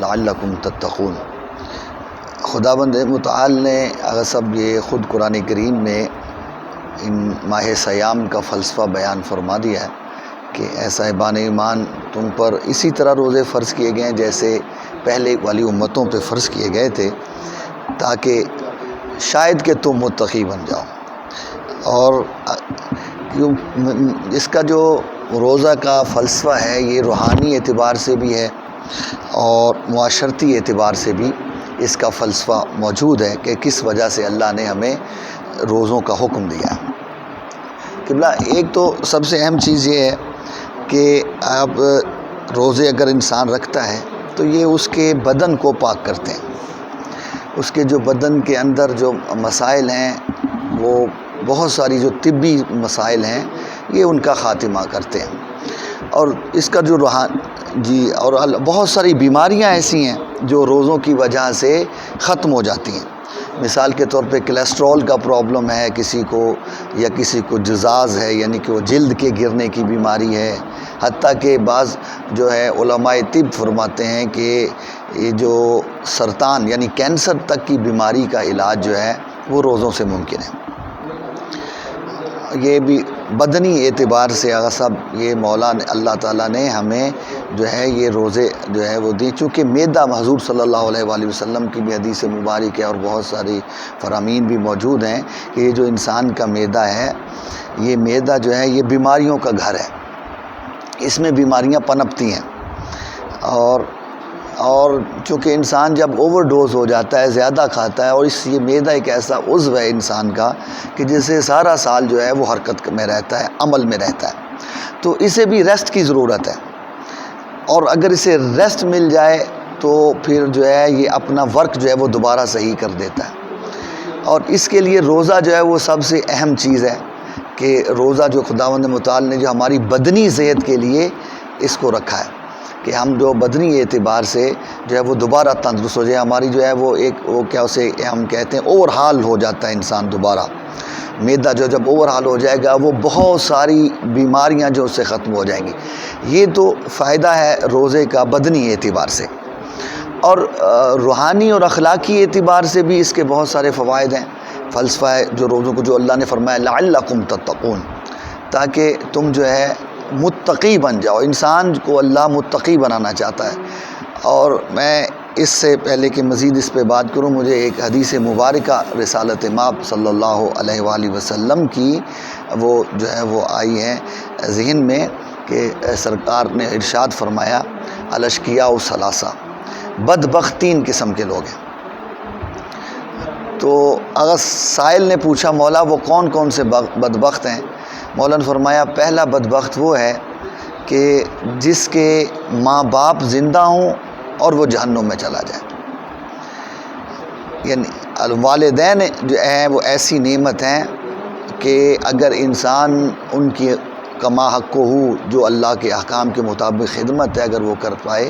لعلکم تتقون۔ خداوند متعال نے اگر سب یہ خود قرآن کریم میں ان ماہ سیام کا فلسفہ بیان فرما دیا ہے کہ اے صاحبان ایمان تم پر اسی طرح روزے فرض کیے گئے ہیں جیسے پہلے والی امتوں پہ فرض کیے گئے تھے، تاکہ شاید کہ تم متقی بن جاؤ۔ اور اس کا جو روزہ کا فلسفہ ہے یہ روحانی اعتبار سے بھی ہے اور معاشرتی اعتبار سے بھی اس کا فلسفہ موجود ہے کہ کس وجہ سے اللہ نے ہمیں روزوں کا حکم دیا ہے۔ قبلہ ایک تو سب سے اہم چیز یہ ہے کہ اب روزے اگر انسان رکھتا ہے تو یہ اس کے بدن کو پاک کرتے ہیں، اس کے جو بدن کے اندر جو مسائل ہیں وہ بہت ساری جو طبی مسائل ہیں یہ ان کا خاتمہ کرتے ہیں، اور اس کا جو اور بہت ساری بیماریاں ایسی ہیں جو روزوں کی وجہ سے ختم ہو جاتی ہیں۔ مثال کے طور پہ کولیسٹرول کا پرابلم ہے کسی کو، یا کسی کو جزاز ہے یعنی کہ وہ جلد کے گرنے کی بیماری ہے، حتیٰ کہ بعض جو ہے علماء طب فرماتے ہیں کہ یہ جو سرطان یعنی کینسر تک کی بیماری کا علاج جو ہے وہ روزوں سے ممکن ہے۔ یہ بھی بدنی اعتبار سے اگر سب یہ مولا نے اللہ تعالیٰ نے ہمیں جو ہے یہ روزے جو ہے وہ دی، چونکہ معدہ حضور صلی اللہ علیہ وآلہ وسلم کی بھی حدیث مبارک ہے اور بہت ساری فرامین بھی موجود ہیں کہ یہ جو انسان کا معدہ ہے یہ معدہ جو ہے یہ بیماریوں کا گھر ہے، اس میں بیماریاں پنپتی ہیں، اور چونکہ انسان جب اوور ڈوز ہو جاتا ہے، زیادہ کھاتا ہے، اور یہ معدہ ایک ایسا عضو ہے انسان کا کہ جسے سارا سال جو ہے وہ حرکت میں رہتا ہے، عمل میں رہتا ہے، تو اسے بھی ریسٹ کی ضرورت ہے، اور اگر اسے ریسٹ مل جائے تو پھر جو ہے یہ اپنا ورک جو ہے وہ دوبارہ صحیح کر دیتا ہے۔ اور اس کے لیے روزہ جو ہے وہ سب سے اہم چیز ہے کہ روزہ جو خداوند متعال نے جو ہماری بدنی صحت کے لیے اس کو رکھا ہے کہ ہم جو بدنی اعتبار سے جو ہے وہ دوبارہ تندرست ہو جائے، ہماری جو ہے وہ کیا اسے ہم کہتے ہیں اوور ہال ہو جاتا ہے انسان دوبارہ۔ معدہ جو جب اوور ہال ہو جائے گا وہ بہت ساری بیماریاں جو اس سے ختم ہو جائیں گی۔ یہ تو فائدہ ہے روزے کا بدنی اعتبار سے، اور روحانی اور اخلاقی اعتبار سے بھی اس کے بہت سارے فوائد ہیں۔ فلسفہ ہے جو روزوں کو جو اللہ نے فرمایا لعلکم تتقون، تاکہ تم جو ہے متقی بن جاؤ۔ انسان کو اللہ متقی بنانا چاہتا ہے۔ اور میں اس سے پہلے کہ مزید اس پہ بات کروں، مجھے ایک حدیث مبارکہ رسالت مآب صلی اللہ علیہ وآلہ وسلم کی وہ جو ہے وہ آئی ہے ذہن میں کہ سرکار نے ارشاد فرمایا الاشقیاء ثلاثہ، بدبخت 3 قسم کے لوگ ہیں۔ تو اگر سائل نے پوچھا مولا وہ کون کون سے بدبخت ہیں، مولا نے فرمایا پہلا بدبخت وہ ہے کہ جس کے ماں باپ زندہ ہوں اور وہ جہنم میں چلا جائے، یعنی والدین جو ہیں وہ ایسی نعمت ہیں کہ اگر انسان ان کی کما حق ہو جو اللہ کے احکام کے مطابق خدمت ہے اگر وہ کر پائے،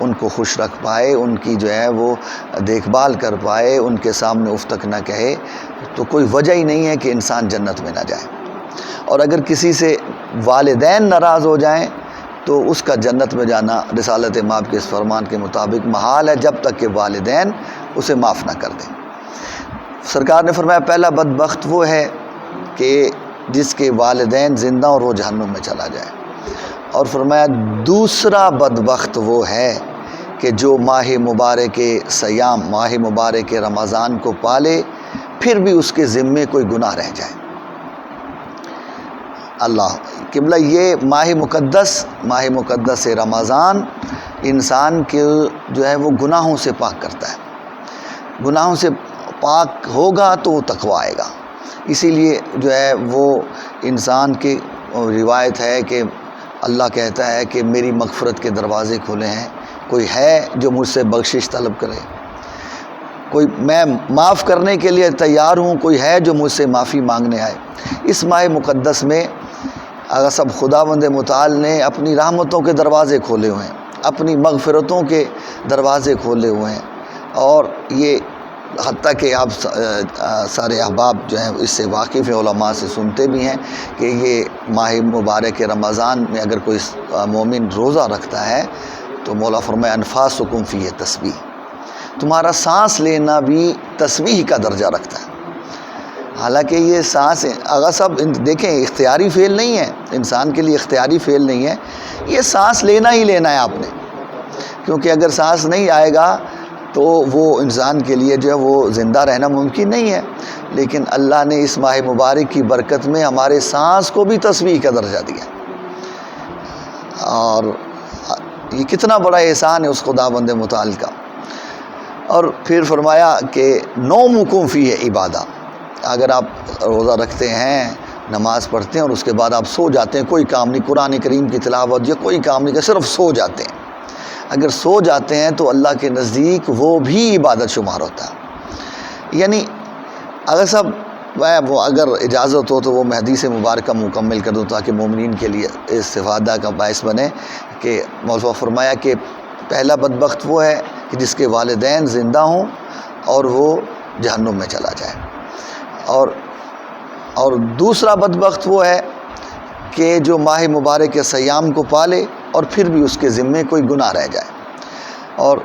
ان کو خوش رکھ پائے، ان کی جو ہے وہ دیکھ بھال کر پائے، ان کے سامنے اف تک نہ کہے، تو کوئی وجہ ہی نہیں ہے کہ انسان جنت میں نہ جائے۔ اور اگر کسی سے والدین ناراض ہو جائیں تو اس کا جنت میں جانا رسالت مآب کے اس فرمان کے مطابق محال ہے جب تک کہ والدین اسے معاف نہ کر دیں۔ سرکار نے فرمایا پہلا بدبخت وہ ہے کہ جس کے والدین زندہ اور وہ جہنم میں چلا جائے، اور فرمایا دوسرا بدبخت وہ ہے کہ جو ماہ مبارک سیام، ماہ مبارک رمضان کو پالے پھر بھی اس کے ذمے کوئی گناہ رہ جائے۔ اللہ قبلہ یہ ماہ مقدس رمضان انسان کے جو ہے وہ گناہوں سے پاک کرتا ہے، گناہوں سے پاک ہوگا تو وہ تقویٰ آئے گا۔ اسی لیے جو ہے وہ انسان کی روایت ہے کہ اللہ کہتا ہے کہ میری مغفرت کے دروازے کھلے ہیں، کوئی ہے جو مجھ سے بخشش طلب کرے، کوئی میں معاف کرنے کے لیے تیار ہوں، کوئی ہے جو مجھ سے معافی مانگنے آئے۔ اس ماہ مقدس میں اگر سب خداوند متعال نے اپنی رحمتوں کے دروازے کھولے ہوئے ہیں، اپنی مغفرتوں کے دروازے کھولے ہوئے ہیں، اور یہ حتیٰ کہ آپ سارے احباب جو ہیں اس سے واقف ہیں، علماء سے سنتے بھی ہیں کہ یہ ماہ مبارک رمضان میں اگر کوئی مومن روزہ رکھتا ہے تو مولا فرمائے انفاسکم فیہ تسبیح، تمہارا سانس لینا بھی تسبیح کا درجہ رکھتا ہے۔ حالانکہ یہ سانس اگر سب دیکھیں اختیاری فعل نہیں ہے، انسان کے لیے اختیاری فعل نہیں ہے، یہ سانس لینا ہی لینا ہے آپ نے، کیونکہ اگر سانس نہیں آئے گا تو وہ انسان کے لیے جو ہے وہ زندہ رہنا ممکن نہیں ہے۔ لیکن اللہ نے اس ماہ مبارک کی برکت میں ہمارے سانس کو بھی تسبیح کا درجہ دیا، اور یہ کتنا بڑا احسان ہے اس خداوند متعال کا۔ اور پھر فرمایا کہ نومکم فیہ عبادہ، اگر آپ روزہ رکھتے ہیں، نماز پڑھتے ہیں اور اس کے بعد آپ سو جاتے ہیں، کوئی کام نہیں، قرآن کریم کی تلاوت یا کوئی کام نہیں، کہ صرف سو جاتے ہیں، اگر سو جاتے ہیں تو اللہ کے نزدیک وہ بھی عبادت شمار ہوتا ہے۔ یعنی اگر سب وہ اگر اجازت ہو تو وہ میں حدیث مبارکہ مکمل کر دوں تاکہ مومنین کے لیے استفادہ کا باعث بنے، کہ مولا فرمایا کہ پہلا بدبخت وہ ہے کہ جس کے والدین زندہ ہوں اور وہ جہنم میں چلا جائے، اور دوسرا بدبخت وہ ہے کہ جو ماہ مبارک کے سیام کو پالے اور پھر بھی اس کے ذمے کوئی گناہ رہ جائے۔ اور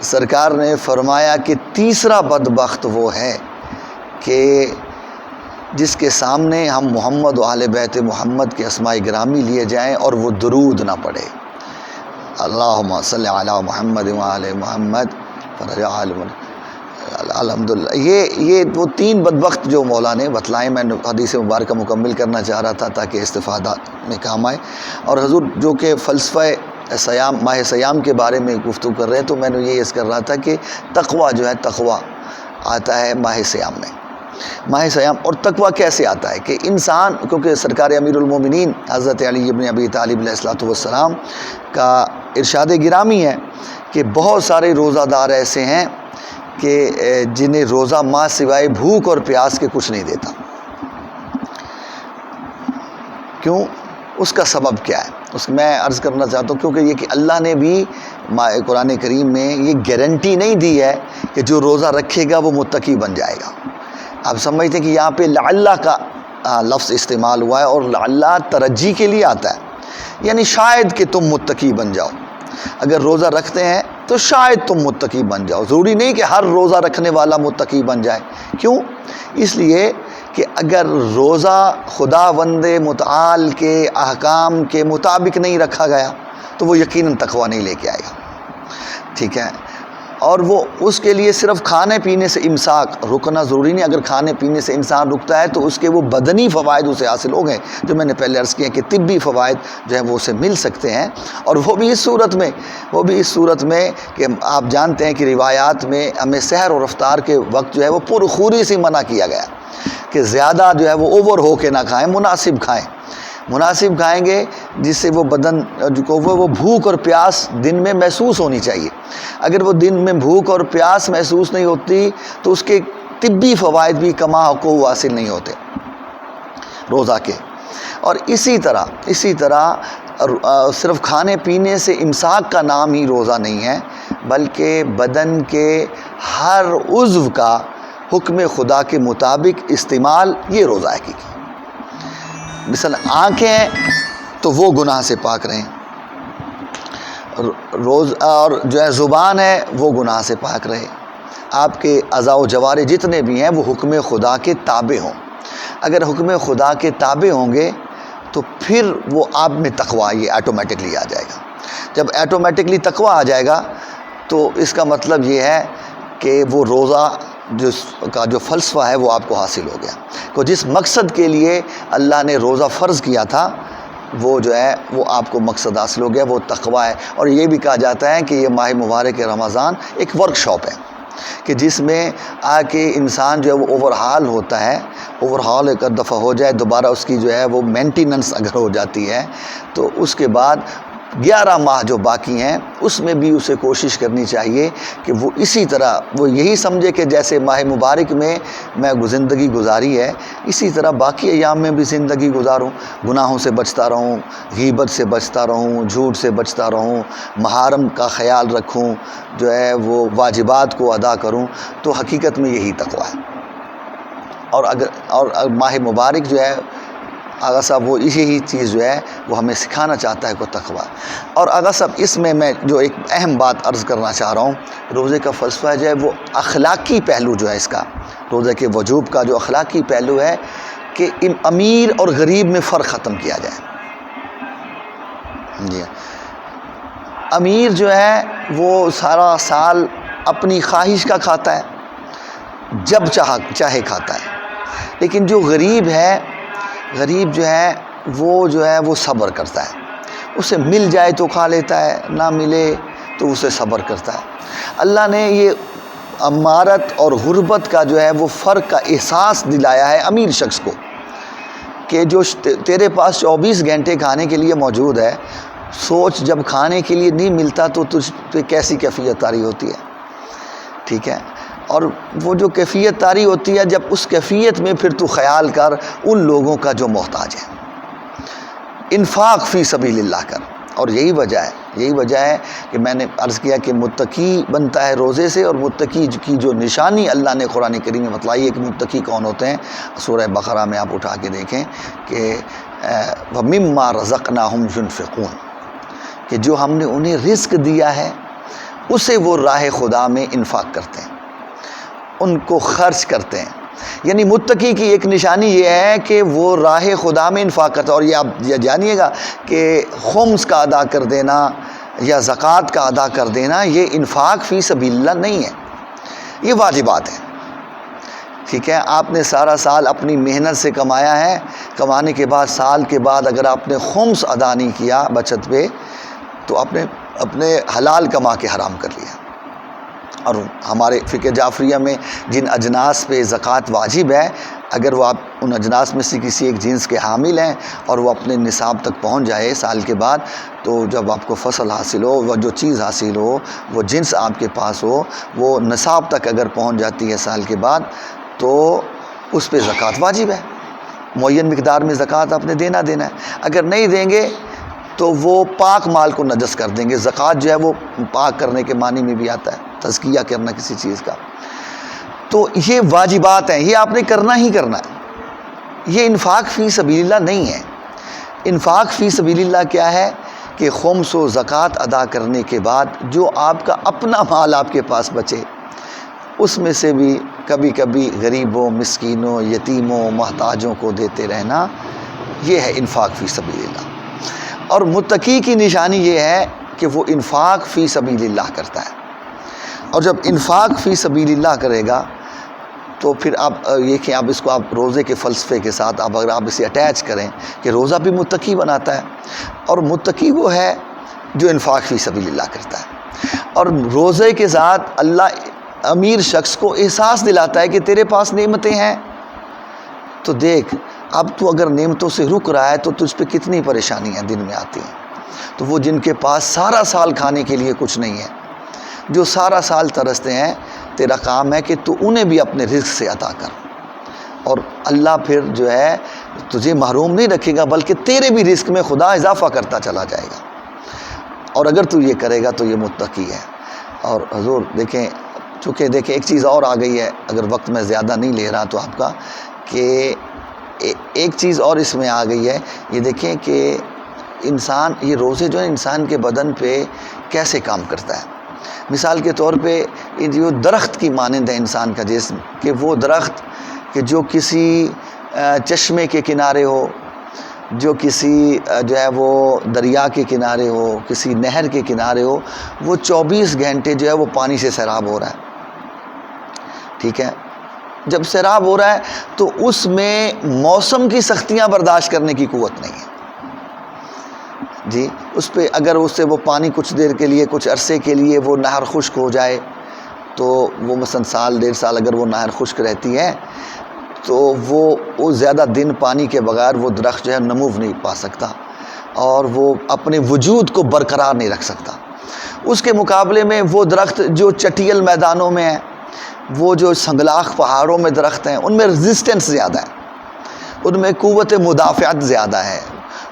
سرکار نے فرمایا کہ تیسرا بدبخت وہ ہے کہ جس کے سامنے ہم محمد و اہل بیت محمد کے اسماء گرامی لیے جائیں اور وہ درود نہ پڑھے، اللہم صلی علی محمد و آل محمد الحمدللہ۔ یہ وہ تین بدبخت جو مولا نے بتلائیں، میں حدیث مبارکہ مکمل کرنا چاہ رہا تھا تاکہ استفادہ میں کام آئے۔ اور حضور جو کہ فلسفہ سیام، ماہ سیام کے بارے میں گفتگو کر رہے ہیں، تو میں نے یہ عرض کر رہا تھا کہ تقویٰ جو ہے، تقویٰ آتا ہے ماہ سیام میں۔ ماہ سیام اور تقویٰ کیسے آتا ہے کہ انسان، کیونکہ سرکار امیر المومنین حضرت علی ابن ابی طالب علیہ الصلوۃ والسلام کا ارشاد گرامی ہے کہ بہت سارے روزہ دار ایسے ہیں کہ جنہیں روزہ ماہ سوائے بھوک اور پیاس کے کچھ نہیں دیتا۔ کیوں؟ اس کا سبب کیا ہے؟ میں عرض کرنا چاہتا ہوں، کیونکہ یہ کہ اللہ نے بھی قرآن کریم میں یہ گارنٹی نہیں دی ہے کہ جو روزہ رکھے گا وہ متقی بن جائے گا۔ آپ سمجھتے ہیں کہ یہاں پہ لعل کا لفظ استعمال ہوا ہے، اور لعل ترجی کے لیے آتا ہے، یعنی شاید کہ تم متقی بن جاؤ۔ اگر روزہ رکھتے ہیں تو شاید تم متقی بن جاؤ، ضروری نہیں کہ ہر روزہ رکھنے والا متقی بن جائے۔ کیوں؟ اس لیے کہ اگر روزہ خداوند متعال کے احکام کے مطابق نہیں رکھا گیا تو وہ یقیناً تقویٰ نہیں لے کے آئے گا، ٹھیک ہے؟ اور وہ اس کے لیے صرف کھانے پینے سے امساک رکنا ضروری نہیں۔ اگر کھانے پینے سے انسان رکتا ہے تو اس کے وہ بدنی فوائد اسے حاصل ہو گئے، جو میں نے پہلے عرض کیا کہ طبی فوائد جو ہیں وہ اسے مل سکتے ہیں، اور وہ بھی اس صورت میں کہ آپ جانتے ہیں کہ روایات میں ہمیں سحر اور افطار کے وقت جو ہے وہ پرخوری سے منع کیا گیا کہ زیادہ جو ہے وہ اوور ہو کے نہ کھائیں، مناسب کھائیں گے، جس سے وہ بدن کو وہ بھوک اور پیاس دن میں محسوس ہونی چاہیے۔ اگر وہ دن میں بھوک اور پیاس محسوس نہیں ہوتی تو اس کے طبی فوائد بھی کما حقوق حاصل نہیں ہوتے روزہ کے۔ اور اسی طرح صرف کھانے پینے سے امساک کا نام ہی روزہ نہیں ہے، بلکہ بدن کے ہر عضو کا حکم خدا کے مطابق استعمال، یہ روزہ ہے۔ مثلا آنکھیں ہیں تو وہ گناہ سے پاک رہیں، اور جو ہے زبان ہے وہ گناہ سے پاک رہے، آپ کے اعضاء و جوارح جتنے بھی ہیں وہ حکم خدا کے تابع ہوں۔ اگر حکم خدا کے تابع ہوں گے تو پھر وہ آپ میں تقویٰ یہ آٹومیٹکلی آ جائے گا۔ جب آٹومیٹکلی تقویٰ آ جائے گا تو اس کا مطلب یہ ہے کہ وہ روزہ کا جو فلسفہ ہے وہ آپ کو حاصل ہو گیا، کہ جس مقصد کے لیے اللہ نے روزہ فرض کیا تھا وہ جو ہے وہ آپ کو مقصد حاصل ہو گیا، وہ تقویٰ ہے۔ اور یہ بھی کہا جاتا ہے کہ یہ ماہ مبارک رمضان ایک ورک شاپ ہے کہ جس میں آ کے انسان جو ہے وہ اوور ہال ہوتا ہے، اوور ہال ایک دفعہ ہو جائے، دوبارہ اس کی جو ہے وہ مینٹیننس اگر ہو جاتی ہے تو اس کے بعد 11 ماہ جو باقی ہیں اس میں بھی اسے کوشش کرنی چاہیے کہ وہ اسی طرح وہ یہی سمجھے کہ جیسے ماہ مبارک میں میں زندگی گزاری ہے، اسی طرح باقی ایام میں بھی زندگی گزاروں، گناہوں سے بچتا رہوں، غیبت سے بچتا رہوں، جھوٹ سے بچتا رہوں، محارم کا خیال رکھوں، جو ہے وہ واجبات کو ادا کروں، تو حقیقت میں یہی تقویٰ ہے۔ اور ماہ مبارک جو ہے آغا صاحب وہ یہی چیز جو ہے وہ ہمیں سکھانا چاہتا ہے کو تقویٰ. اور آغا صاحب اس میں جو ایک اہم بات عرض کرنا چاہ رہا ہوں، روزے کا فلسفہ جو ہے وہ اخلاقی پہلو جو ہے اس کا، روزے کے وجوب کا جو اخلاقی پہلو ہے کہ امیر اور غریب میں فرق ختم کیا جائے. جی، امیر جو ہے وہ سارا سال اپنی خواہش کا کھاتا ہے، جب چاہے کھاتا ہے. لیکن جو غریب ہے، غریب جو ہے وہ صبر کرتا ہے. اسے مل جائے تو کھا لیتا ہے، نہ ملے تو اسے صبر کرتا ہے. اللہ نے یہ امارت اور غربت کا جو ہے وہ فرق کا احساس دلایا ہے امیر شخص کو، کہ جو تیرے پاس 24 گھنٹے کھانے کے لیے موجود ہے، سوچ جب کھانے کے لیے نہیں ملتا تو تجھ پہ کیسی کیفیت طاری ہوتی ہے. ٹھیک ہے، اور وہ جو کیفیت طاری ہوتی ہے، جب اس کیفیت میں پھر تو خیال کر ان لوگوں کا جو محتاج ہے. انفاق فی سبیل اللہ کر. اور یہی وجہ ہے کہ میں نے عرض کیا کہ متقی بنتا ہے روزے سے. اور متقی کی جو نشانی اللہ نے قرآن کریم میں بتلائی ہے کہ متقی کون ہوتے ہیں، سورہ بقرہ میں آپ اٹھا کے دیکھیں کہ وَمِمَّا رَزَقْنَاهُمْ يُنْفِقُونَ، کہ جو ہم نے انہیں رزق دیا ہے اسے وہ راہ خدا میں انفاق کرتے ہیں، ان کو خرچ کرتے ہیں. یعنی متقی کی ایک نشانی یہ ہے کہ وہ راہ خدا میں انفاق کرتا ہے. اور یہ آپ جانیے گا کہ خمس کا ادا کر دینا یا زکوٰۃ کا ادا کر دینا یہ انفاق فی سبیل اللہ نہیں ہے، یہ واجبات ہے. ٹھیک ہے، آپ نے سارا سال اپنی محنت سے کمایا ہے، کمانے کے بعد سال کے بعد اگر آپ نے خمس ادا نہیں کیا بچت پہ تو آپ نے اپنے حلال کما کے حرام کر لیا. اور ہمارے فقہ جعفریہ میں جن اجناس پہ زکوٰۃ واجب ہے، اگر وہ آپ ان اجناس میں سے کسی ایک جنس کے حامل ہیں اور وہ اپنے نصاب تک پہنچ جائے سال کے بعد، تو جب آپ کو فصل حاصل ہو، وہ جو چیز حاصل ہو، وہ جنس آپ کے پاس ہو، وہ نصاب تک اگر پہنچ جاتی ہے سال کے بعد تو اس پہ زکوٰۃ واجب ہے. معین مقدار میں زکوٰۃ آپ نے دینا ہے. اگر نہیں دیں گے تو وہ پاک مال کو نجس کر دیں گے. زکوٰۃ جو ہے وہ پاک کرنے کے معنی میں بھی آتا ہے، تزکیہ کرنا کسی چیز کا. تو یہ واجبات ہیں، یہ آپ نے کرنا ہی کرنا ہے. یہ انفاق فی سبیل اللہ نہیں ہے. انفاق فی سبیل اللہ کیا ہے کہ خمس و زکوٰۃ ادا کرنے کے بعد جو آپ کا اپنا مال آپ کے پاس بچے، اس میں سے بھی کبھی کبھی غریبوں، مسکینوں، یتیموں، محتاجوں کو دیتے رہنا، یہ ہے انفاق فی سبیل اللہ. اور متقی کی نشانی یہ ہے کہ وہ انفاق فی سبیل اللہ کرتا ہے. اور جب انفاق فی سبیل اللہ کرے گا تو پھر آپ دیکھیں، آپ اس کو آپ روزے کے فلسفے کے ساتھ اگر آپ اسے اٹیچ کریں کہ روزہ بھی متقی بناتا ہے. اور متقی وہ ہے جو انفاق فی سبیل اللہ کرتا ہے. اور روزے کے ساتھ اللہ امیر شخص کو احساس دلاتا ہے کہ تیرے پاس نعمتیں ہیں، تو دیکھ اب تو اگر نعمتوں سے رک رہا ہے تو تجھ پہ کتنی پریشانیاں دن میں آتی ہیں. تو وہ جن کے پاس سارا سال کھانے کے لیے کچھ نہیں ہے، جو سارا سال ترستے ہیں، تیرا کام ہے کہ تو انہیں بھی اپنے رزق سے عطا کر. اور اللہ پھر جو ہے تجھے محروم نہیں رکھے گا، بلکہ تیرے بھی رزق میں خدا اضافہ کرتا چلا جائے گا. اور اگر تو یہ کرے گا تو یہ متقی ہے. اور حضور دیکھیں، چونکہ دیکھیں ایک چیز اور آ گئی ہے، اگر وقت میں زیادہ نہیں لے رہا تو آپ کا، کہ ایک چیز اور اس میں آ گئی ہے. یہ دیکھیں کہ انسان، یہ روزے جو ہے انسان کے بدن پہ کیسے کام کرتا ہے. مثال کے طور پہ جو درخت کی مانند ہے انسان کا جسم، کہ وہ درخت کہ جو کسی چشمے کے کنارے ہو، جو کسی جو ہے وہ دریا کے کنارے ہو، کسی نہر کے کنارے ہو، وہ 24 گھنٹے جو ہے وہ پانی سے سیراب ہو رہا ہے. ٹھیک ہے، جب سیراب ہو رہا ہے تو اس میں موسم کی سختیاں برداشت کرنے کی قوت نہیں ہے. جی، اس پہ اگر اس سے وہ پانی کچھ دیر کے لیے، کچھ عرصے کے لیے وہ نہر خشک ہو جائے تو وہ مثلا سال 1.5 سال اگر وہ نہر خشک رہتی ہے تو وہ زیادہ دن پانی کے بغیر وہ درخت جو ہے نمو نہیں پا سکتا اور وہ اپنے وجود کو برقرار نہیں رکھ سکتا. اس کے مقابلے میں وہ درخت جو چٹیل میدانوں میں ہیں، وہ جو سنگلاخ پہاڑوں میں درخت ہیں، ان میں ریزسٹنس زیادہ ہے، ان میں قوت مدافعت زیادہ ہے،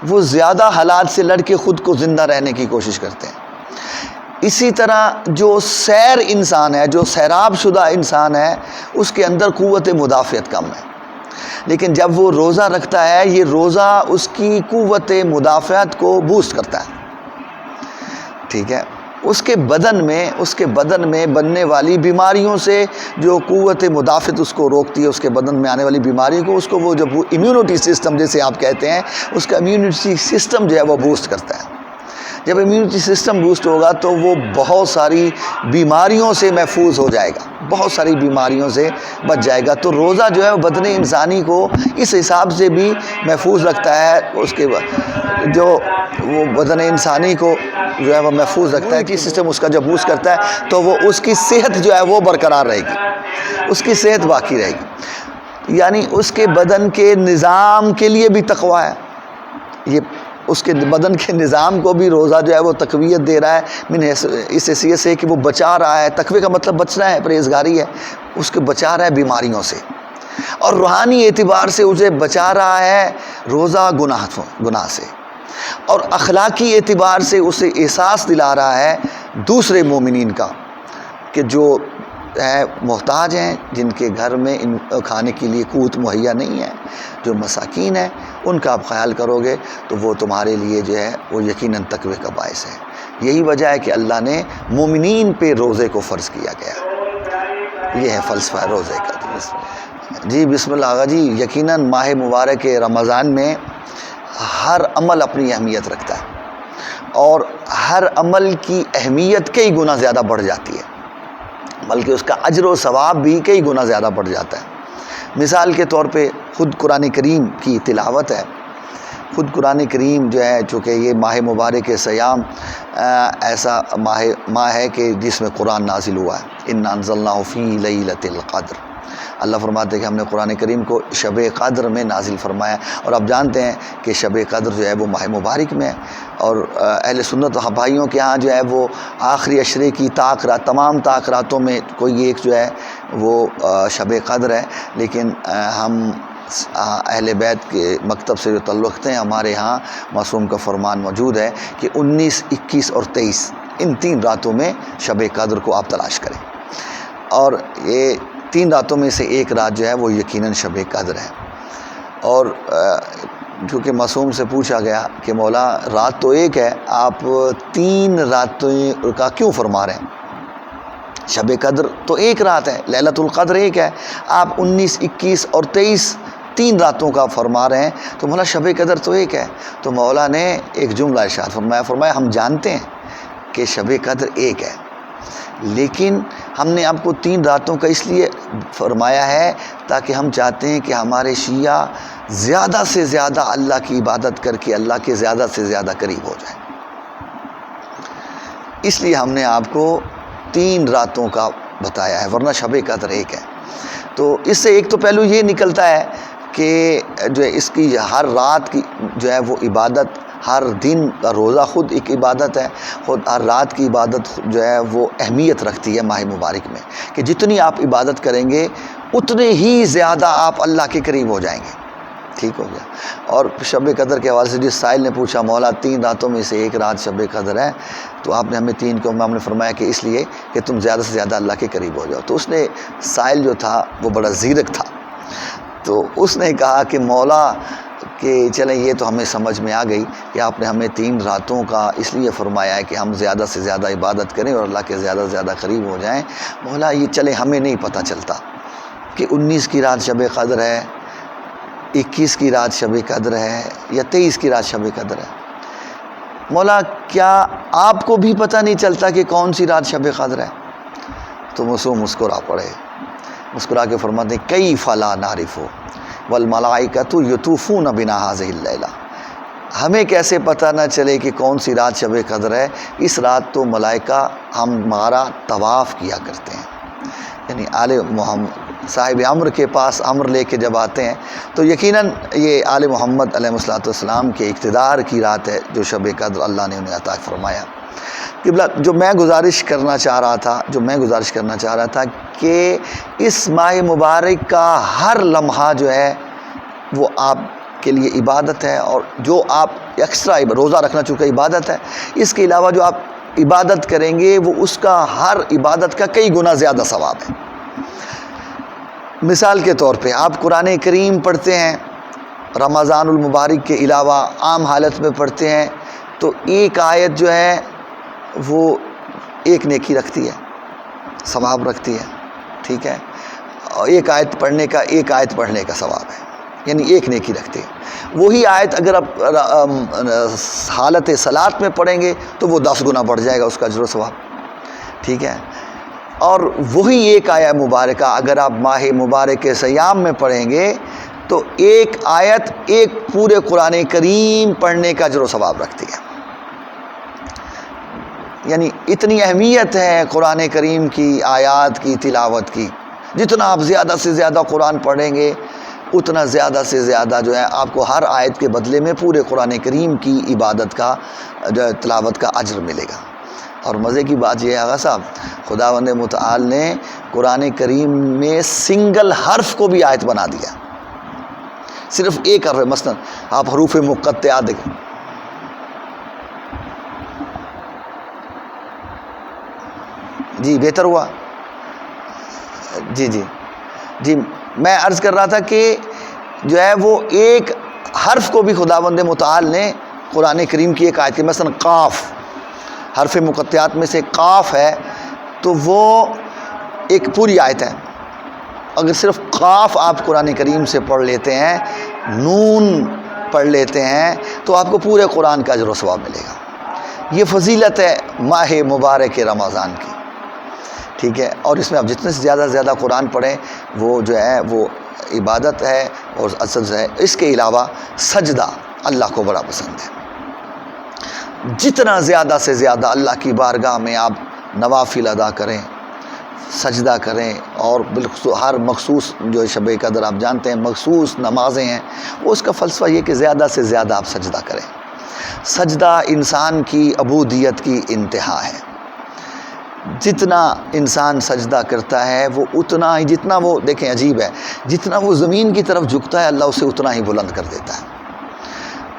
وہ زیادہ حالات سے لڑ کے خود کو زندہ رہنے کی کوشش کرتے ہیں. اسی طرح جو سیر انسان ہے، جو سیراب شدہ انسان ہے، اس کے اندر قوت مدافعت کم ہے. لیکن جب وہ روزہ رکھتا ہے یہ روزہ اس کی قوت مدافعت کو بوسٹ کرتا ہے، ٹھیک ہے، اس کے بدن میں بننے والی بیماریوں سے جو قوت مدافعت اس کو روکتی ہے، اس کے بدن میں آنے والی بیماریوں کو، اس کو وہ جب امیونٹی سسٹم جیسے آپ کہتے ہیں، اس کا امیونٹی سسٹم جو ہے وہ بوسٹ کرتا ہے۔ جب امیونٹی سسٹم بوسٹ ہوگا تو وہ بہت ساری بیماریوں سے محفوظ ہو جائے گا، بہت ساری بیماریوں سے بچ جائے گا۔ تو روزہ جو ہے وہ بدن انسانی کو اس حساب سے بھی محفوظ رکھتا ہے، اس کے جو وہ بدن انسانی کو جو ہے وہ محفوظ رکھتا ہے کہ سسٹم اس کا جب بوسٹ کرتا ہے تو وہ اس کی صحت جو ہے وہ برقرار رہے گی، اس کی صحت باقی رہے گی، یعنی اس کے بدن کے نظام کے لیے بھی تقویٰ ہے، یہ اس کے بدن کے نظام کو بھی روزہ جو ہے وہ تقویت دے رہا ہے، اس حیثیت سے کہ وہ بچا رہا ہے۔ تقوی کا مطلب بچنا ہے، پرہیزگاری ہے، اس کو بچا رہا ہے بیماریوں سے، اور روحانی اعتبار سے اسے بچا رہا ہے روزہ گناہ سے، اور اخلاقی اعتبار سے اسے احساس دلا رہا ہے دوسرے مومنین کا کہ جو محتاج ہیں، جن کے گھر میں کھانے کے لیے قوت مہیا نہیں ہے، جو مساکین ہیں، ان کا آپ خیال کرو گے تو وہ تمہارے لیے جو ہے وہ یقیناً تقوی کا باعث ہے۔ یہی وجہ ہے کہ اللہ نے مومنین پہ روزے کو فرض کیا گیا، یہ ہے فلسفہ روزے کا۔ جی بسم اللہ آغا جی، یقیناً ماہ مبارک رمضان میں ہر عمل اپنی اہمیت رکھتا ہے، اور ہر عمل کی اہمیت کئی گنا زیادہ بڑھ جاتی ہے، بلکہ اس کا اجر و ثواب بھی کئی گنا زیادہ بڑھ جاتا ہے۔ مثال کے طور پہ خود قرآن کریم کی تلاوت ہے، خود قرآن کریم جو ہے، چونکہ یہ ماہ مبارک سیام ایسا ماہ ہے کہ جس میں قرآن نازل ہوا ہے، اِنَّا أَنزَلْنَاهُ فِي لَيْلَةِ الْقَدْرِ، اللہ فرماتے ہیں کہ ہم نے قرآن کریم کو شب قدر میں نازل فرمایا، اور آپ جانتے ہیں کہ شب قدر جو ہے وہ ماہ مبارک میں ہے، اور اہل سنت بھائیوں کے ہاں جو ہے وہ آخری عشرے کی رات، تمام راتوں میں کوئی ایک جو ہے وہ شب قدر ہے، لیکن ہم اہل بیت کے مکتب سے جو تعلق رکھتے ہیں، ہمارے ہاں معصوم کا فرمان موجود ہے کہ 19، 21 اور 23 ان 3 راتوں میں شب قدر کو آپ تلاش کریں، اور یہ 3 راتوں میں سے ایک رات جو ہے وہ یقیناً شب قدر ہے۔ اور کیونکہ معصوم سے پوچھا گیا کہ مولا رات تو ایک ہے، آپ 3 راتوں کا کیوں فرما رہے ہیں؟ شب قدر تو ایک رات ہے، لیلۃ القدر ایک ہے، آپ 19، 21 اور 23 3 راتوں کا فرما رہے ہیں، تو مولا شب قدر تو ایک ہے۔ تو مولا نے ایک جملہ ارشاد فرمایا ہم جانتے ہیں کہ شب قدر ایک ہے، لیکن ہم نے آپ کو 3 راتوں کا اس لیے فرمایا ہے تاکہ ہم چاہتے ہیں کہ ہمارے شیعہ زیادہ سے زیادہ اللہ کی عبادت کر کے اللہ کے زیادہ سے زیادہ قریب ہو جائیں، اس لیے ہم نے آپ کو 3 راتوں کا بتایا ہے، ورنہ شب قدر ایک ہے۔ تو اس سے ایک تو پہلو یہ نکلتا ہے کہ جو ہے اس کی ہر رات کی جو ہے وہ عبادت، ہر دن کا روزہ خود ایک عبادت ہے، خود ہر رات کی عبادت جو ہے وہ اہمیت رکھتی ہے ماہ مبارک میں، کہ جتنی آپ عبادت کریں گے اتنے ہی زیادہ آپ اللہ کے قریب ہو جائیں گے، ٹھیک ہو گیا۔ اور شب قدر کے حوالے سے جس سائل نے پوچھا مولا 3 راتوں میں سے ایک رات شب قدر ہے، تو آپ نے ہمیں 3 کو ہم نے فرمایا کہ اس لیے کہ تم زیادہ سے زیادہ اللہ کے قریب ہو جاؤ۔ تو اس نے سائل جو تھا وہ بڑا زیرک تھا، تو اس نے کہا کہ مولا کہ چلیں یہ تو ہمیں سمجھ میں آ گئی کہ آپ نے ہمیں 3 راتوں کا اس لیے فرمایا ہے کہ ہم زیادہ سے زیادہ عبادت کریں اور اللہ کے زیادہ سے زیادہ قریب ہو جائیں، مولا یہ چلے ہمیں نہیں پتہ چلتا کہ 19 کی رات شب قدر ہے، 21 کی رات شب قدر ہے، یا 23 کی رات شب قدر ہے، مولا کیا آپ کو بھی پتہ نہیں چلتا کہ کون سی رات شب قدر ہے؟ تو مسکرا پڑے، مسکرا کے فرماتے ہیں کیف لا نعرف والملائکۃ یطوفون بنا ھذہ اللیلہ، ہمیں کیسے پتہ نہ چلے کہ کون سی رات شب قدر ہے، اس رات تو ملائکہ ہمارا طواف کیا کرتے ہیں، یعنی آل محمد صاحب امر کے پاس امر لے کے جب آتے ہیں تو یقیناً یہ آل محمد علیہ الصلوۃ والسلام کے اقتدار کی رات ہے جو شب قدر اللہ نے انہیں عطا فرمایا۔ قبلہ جو میں گزارش کرنا چاہ رہا تھا کہ اس ماہ مبارک کا ہر لمحہ جو ہے وہ آپ کے لیے عبادت ہے، اور جو آپ ایکسٹرا روزہ رکھنا چونکہ عبادت ہے، اس کے علاوہ جو آپ عبادت کریں گے وہ اس کا ہر عبادت کا کئی گنا زیادہ ثواب ہے۔ مثال کے طور پہ آپ قرآن کریم پڑھتے ہیں، رمضان المبارک کے علاوہ عام حالت میں پڑھتے ہیں، تو ایک آیت جو ہے وہ ایک نیکی رکھتی ہے، ثواب رکھتی ہے، ٹھیک ہے، اور ایک آیت پڑھنے کا ایک آیت پڑھنے کا ثواب ہے، یعنی ایک نیکی رکھتی ہے۔ وہی آیت اگر آپ حالت صلاۃ میں پڑھیں گے تو وہ 10 گنا بڑھ جائے گا اس کا اجر و ثواب، ٹھیک ہے۔ اور وہی ایک آیت مبارکہ اگر آپ ماہ مبارک کے صیام میں پڑھیں گے تو ایک آیت ایک پورے قرآن کریم پڑھنے کا اجر و ثواب رکھتی ہے۔ یعنی اتنی اہمیت ہے قرآن کریم کی آیات کی تلاوت کی، جتنا آپ زیادہ سے زیادہ قرآن پڑھیں گے اتنا زیادہ سے زیادہ جو ہے آپ کو ہر آیت کے بدلے میں پورے قرآن کریم کی عبادت کا جو ہے تلاوت کا اجر ملے گا۔ اور مزے کی بات یہ ہے آغا صاحب، خداوند متعال نے قرآن کریم میں سنگل حرف کو بھی آیت بنا دیا، صرف ایک حرف، مثلا آپ حروف مقطعات دیکھیں، جی بہتر ہوا، جی میں عرض کر رہا تھا کہ جو ہے وہ ایک حرف کو بھی خداوند متعال نے قرآن کریم کی ایک آیت کی، مثلا قاف، حرف مقطعات میں سے قاف ہے تو وہ ایک پوری آیت ہے۔ اگر صرف قاف آپ قرآن کریم سے پڑھ لیتے ہیں، نون پڑھ لیتے ہیں، تو آپ کو پورے قرآن کا اجر و ثواب ملے گا۔ یہ فضیلت ہے ماہ مبارک رمضان کی، ٹھیک ہے۔ اور اس میں آپ جتنے سے زیادہ قرآن پڑھیں وہ جو ہے وہ عبادت ہے اور اصل ہے۔ اس کے علاوہ سجدہ اللہ کو بڑا پسند ہے، جتنا زیادہ سے زیادہ اللہ کی بارگاہ میں آپ نوافل ادا کریں، سجدہ کریں، اور بالخصوص ہر مخصوص جو شب قدر آپ جانتے ہیں مخصوص نمازیں ہیں، وہ اس کا فلسفہ یہ کہ زیادہ سے زیادہ آپ سجدہ کریں۔ سجدہ انسان کی عبودیت کی انتہا ہے، جتنا انسان سجدہ کرتا ہے وہ اتنا ہی، جتنا وہ دیکھیں عجیب ہے، جتنا وہ زمین کی طرف جھکتا ہے اللہ اسے اتنا ہی بلند کر دیتا ہے،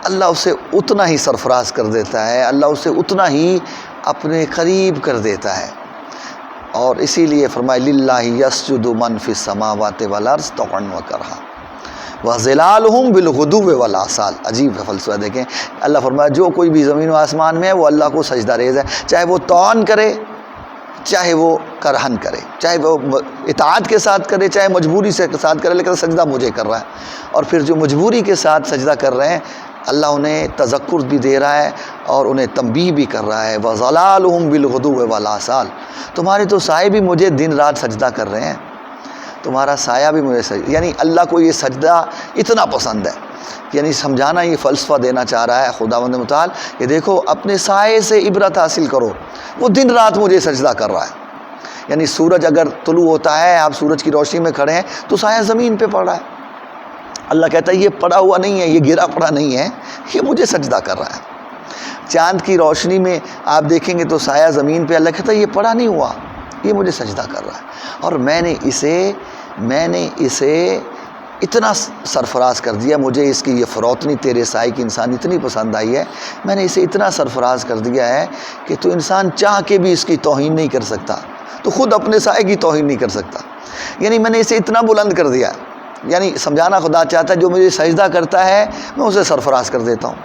اللہ اسے اتنا ہی سرفراز کر دیتا ہے، اللہ اسے اتنا ہی اپنے قریب کر دیتا ہے۔ اور اسی لیے فرمائے للہ یسجد من فی السماوات والارض طوعا وکرہا وظلالہم بالغدو والآصال۔ عجیب ہے فلسفہ، دیکھیں اللہ فرمایا جو کوئی بھی زمین و آسمان میں ہے وہ اللہ کو سجدہ ریز ہے، چاہے وہ طوعاً کرے چاہے وہ کرہن کرے، چاہے وہ اطاعت کے ساتھ کرے چاہے مجبوری سے ساتھ کرے، لیکن سجدہ مجھے کر رہا ہے۔ اور پھر جو مجبوری کے ساتھ سجدہ کر رہے ہیں اللہ انہیں تذکر بھی دے رہا ہے اور انہیں تنبیہ بھی کر رہا ہے، وَظَلَالُهُمْ بِالْغُدُوِّ وَالْآصَالِ، تمہارے تو سائے بھی مجھے دن رات سجدہ کر رہے ہیں، تمہارا سایہ بھی مجھے سجدہ، یعنی اللہ کو یہ سجدہ اتنا پسند ہے، یعنی سمجھانا، یہ فلسفہ دینا چاہ رہا ہے خداوند متعال کہ دیکھو اپنے سائے سے عبرت حاصل کرو، وہ دن رات مجھے سجدہ کر رہا ہے۔ یعنی سورج اگر طلوع ہوتا ہے، آپ سورج کی روشنی میں کھڑے ہیں تو سایہ زمین پہ پڑ رہا ہے، اللہ کہتا ہے یہ پڑا ہوا نہیں ہے، یہ گرا پڑا نہیں ہے، یہ مجھے سجدہ کر رہا ہے۔ چاند کی روشنی میں آپ دیکھیں گے تو سایہ زمین پہ، اللہ کہتا ہے یہ پڑا نہیں ہوا، یہ مجھے سجدہ کر رہا ہے، اور میں نے اسے اتنا سرفراز کر دیا، مجھے اس کی یہ فروتنی تیرے سائے کی انسان اتنی پسند آئی ہے، میں نے اسے اتنا سرفراز کر دیا ہے کہ تو انسان چاہ کے بھی اس کی توہین نہیں کر سکتا، تو خود اپنے سائے کی توہین نہیں کر سکتا، یعنی میں نے اسے اتنا بلند کر دیا۔ یعنی سمجھانا خدا چاہتا ہے جو مجھے سجدہ کرتا ہے میں اسے سرفراز کر دیتا ہوں،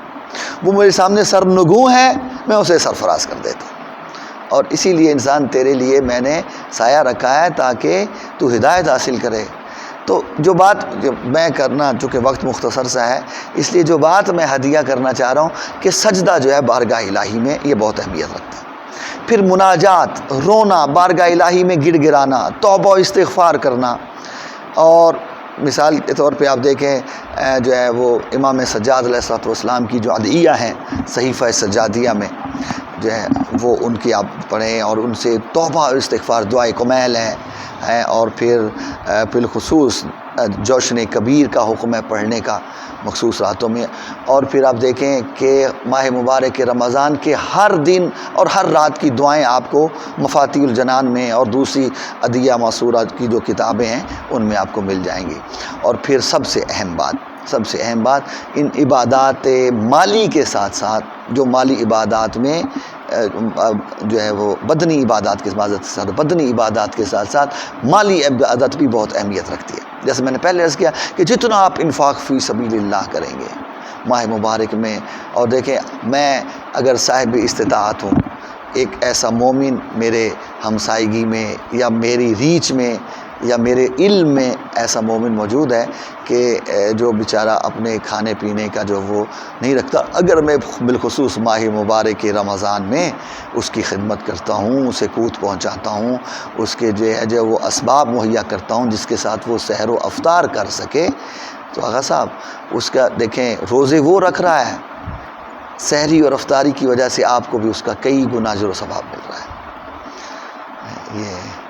وہ میرے سامنے سرنگوں ہے میں اسے سرفراز کر دیتا ہوں، اور اسی لیے انسان تیرے لیے میں نے سایہ رکھا ہے تاکہ تو ہدایت حاصل کرے۔ تو جو بات میں کرنا، چونکہ وقت مختصر سا ہے اس لیے جو بات میں ہدیہ کرنا چاہ رہا ہوں کہ سجدہ جو ہے بارگاہ الہی میں یہ بہت اہمیت رکھتا ہے۔ پھر مناجات، رونا، بارگاہ الہی میں گڑ گڑانا، توبہ و استغفار کرنا، اور مثال کے طور پہ آپ دیکھیں جو ہے وہ امام سجاد علیہ الصلوۃ والسلام کی جو ادعیہ ہیں صحیفہ سجادیہ میں جو ہے وہ ان کی آپ پڑھیں اور ان سے توبہ اور استغفار، دعائے کمیل ہے، اور پھر بالخصوص جوشن کبیر کا حکم ہے پڑھنے کا مخصوص راتوں میں، اور پھر آپ دیکھیں کہ ماہ مبارک رمضان کے ہر دن اور ہر رات کی دعائیں آپ کو مفاتیح الجنان میں اور دوسری ادعیہ معصورہ کی جو کتابیں ہیں ان میں آپ کو مل جائیں گی۔ اور پھر سب سے اہم بات ان عبادات مالی کے ساتھ ساتھ جو مالی عبادات میں جو ہے وہ بدنی عبادات کے بدنی عبادات کے ساتھ ساتھ مالی عبادت بھی بہت اہمیت رکھتی ہے. جیسے میں نے پہلے عرض کیا کہ جتنا آپ انفاق فی سبیل اللہ کریں گے ماہ مبارک میں، اور دیکھیں میں اگر صاحب استطاعت ہوں، ایک ایسا مومن میرے ہمسائیگی میں یا میری ریچ میں یا میرے علم میں ایسا مومن موجود ہے کہ جو بیچارہ اپنے کھانے پینے کا جو وہ نہیں رکھتا، اگر میں بالخصوص ماہ مبارک کے رمضان میں اس کی خدمت کرتا ہوں، اسے قوت پہنچاتا ہوں، اس کے جو وہ اسباب مہیا کرتا ہوں جس کے ساتھ وہ سحر و افطار کر سکے، تو آغا صاحب اس کا دیکھیں روزے وہ رکھ رہا ہے، سحری اور افطاری کی وجہ سے آپ کو بھی اس کا کئی گنا اجر و ثواب مل رہا ہے. یہ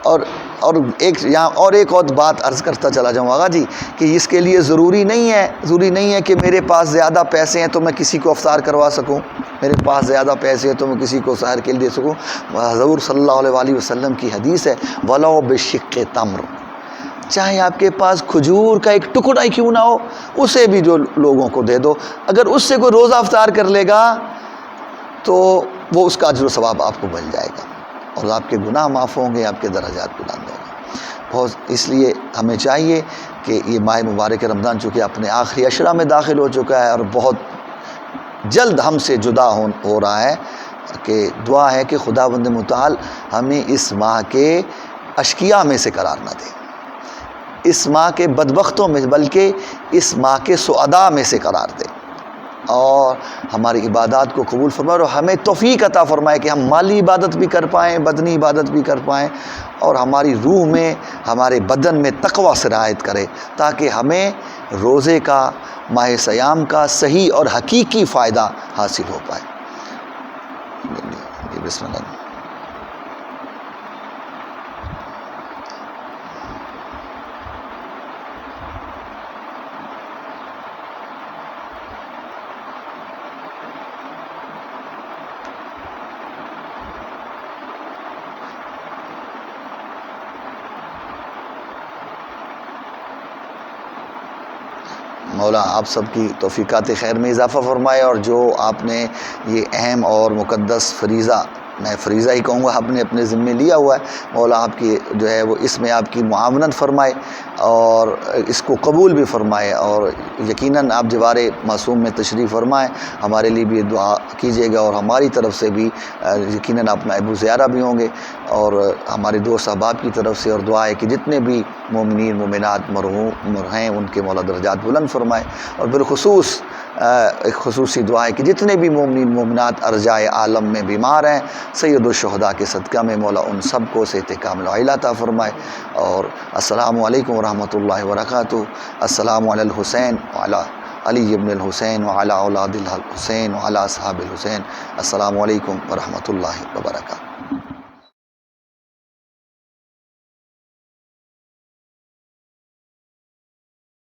اور ایک اور بات عرض کرتا چلا جاؤں آغا جی، کہ اس کے لیے ضروری نہیں ہے کہ میرے پاس زیادہ پیسے ہیں تو میں کسی کو افطار کروا سکوں، میرے پاس زیادہ پیسے ہیں تو میں کسی کو سحر کے لیے دے سکوں. حضور صلی اللہ علیہ وسلم کی حدیث ہے وَلَوْ بِشِقِّ تَمْرٍ، چاہے آپ کے پاس کھجور کا ایک ٹکڑا ہی کیوں نہ ہو، اسے بھی جو لوگوں کو دے دو. اگر اس سے کوئی روزہ افطار کر لے گا تو وہ اس کا اجر و ثواب آپ کو مل جائے گا، اور آپ کے گناہ معاف ہوں گے، آپ کے درجات بلند ہوں گے. اس لیے ہمیں چاہیے کہ یہ ماہ مبارک رمضان چونکہ اپنے آخری عشرہ میں داخل ہو چکا ہے اور بہت جلد ہم سے جدا ہو رہا ہے، کہ دعا ہے کہ خداوند متعال ہمیں اس ماہ کے اشقیاء میں سے قرار نہ دے، اس ماہ کے بدبختوں میں، بلکہ اس ماہ کے سعداء میں سے قرار دے، اور ہماری عبادات کو قبول فرمائے، اور ہمیں توفیق عطا فرمائے کہ ہم مالی عبادت بھی کر پائیں، بدنی عبادت بھی کر پائیں، اور ہماری روح میں، ہمارے بدن میں تقوی سرایت کرے، تاکہ ہمیں روزے کا، ماہ صیام کا صحیح اور حقیقی فائدہ حاصل ہو پائے. بسم اللہ. مولا آپ سب کی توفیقات خیر میں اضافہ فرمائے، اور جو آپ نے یہ اہم اور مقدس فریضہ، میں فریضہ ہی کہوں گا، آپ نے اپنے ذمے لیا ہوا ہے، مولا آپ کی جو ہے وہ اس میں آپ کی معاونت فرمائے اور اس کو قبول بھی فرمائے، اور یقیناً آپ جوار معصوم میں تشریف فرمائیں. ہمارے لیے بھی دعا کیجیے گا، اور ہماری طرف سے بھی یقیناً آپ محبوب زیارہ بھی ہوں گے، اور ہمارے دوست احباب کی طرف سے، اور دعا ہے کہ جتنے بھی مومنین مومنات مرحوم ہیں ان کے مولا درجات بلند فرمائے. اور بالخصوص ایک خصوصی دعا ہے کہ جتنے بھی مومنین مومنات ارجائے عالم میں بیمار ہیں، سید الشہداء کے صدقہ میں مولا ان سب کو صحت کاملہ عاجلہ عطا فرمائے. اور السلام علیکم ورحمۃ اللہ وبرکاتہ. السلام علی الحسین وعلی علی ابن الحسین وعلی اولاد الحسین وعلی اصحاب الحسین. السلام علیکم ورحمۃ اللہ وبرکاتہ.